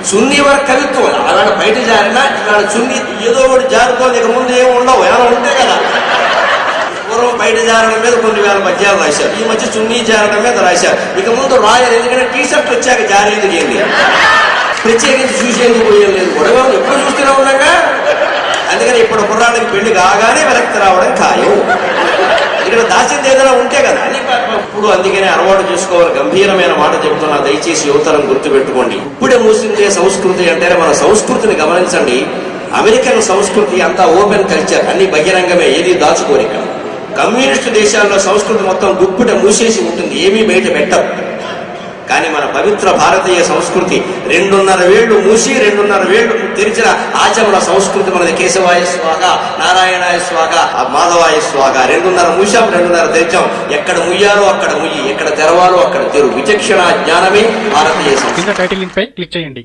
చున్నీ వరకు కవిత్వం. అలాంటి బయట జారినా ఇవాళ చున్నీ ఏదో ఒకటి జారుతోంది, ఇక ముందు ఏమి ఉండవు, ఏమైనా ఉంటే కదా. పూర్వం బయట జారడం మీద కొన్ని వేల పద్యాలు రాశారు, ఈ మధ్య చున్నీ జారడం మీద రాశారు, ఇక ముందు రాయారు. ఎందుకంటే టీ షర్ట్ వచ్చాక జారేందుకు ఏంది, ప్రత్యేకించి చూసేందుకు పోయేది కూడా ఎప్పుడు చూస్తూనే ఉండగా. అందుకని ఇప్పుడు కుర్రాళ్ళకి పెళ్లి కాగానే వెనక్కి రావడం ఖాయం. ఇక్కడ దాచింది ఏదైనా ఉంటే కదా అని ఇప్పుడు అందుకనే అలవాటు చేసుకోవాలి. గంభీరమైన మాట చెబుతున్నా, దయచేసి యువతరం గుర్తుపెట్టుకోండి. ఇప్పుడే మూసిందే సంస్కృతి అంటేనే మన సంస్కృతిని గమనించండి. అమెరికన్ సంస్కృతి అంతా ఓపెన్ కల్చర్, అన్ని బహిరంగమే, ఏది దాచుకోరిక. కమ్యూనిస్టు దేశాల్లో సంస్కృతి మొత్తం గుప్పుట మూసేసి ఉంటుంది, ఏమీ బయట పెట్టరు. కానీ మన పవిత్ర భారతీయ సంస్కృతి 2.5 వేళ్లు మూసి 2.5 వేళ్లు తెరిచిన ఆచమన సంస్కృతి మనది. కేశవాయ స్వాగ, నారాయణాయ స్వాగ, మాధవాయ స్వాగ. 2.5 మూసాం, 2.5 తెరిచాం. ఎక్కడ ముయ్యాలో అక్కడ ముయ్యి, ఎక్కడ తెరవాలో అక్కడ తెరు. విచక్షణ జ్ఞానమే భారతీయ సంస్కృతి. టైటిల్ లింక్ పై క్లిక్ చేయండి.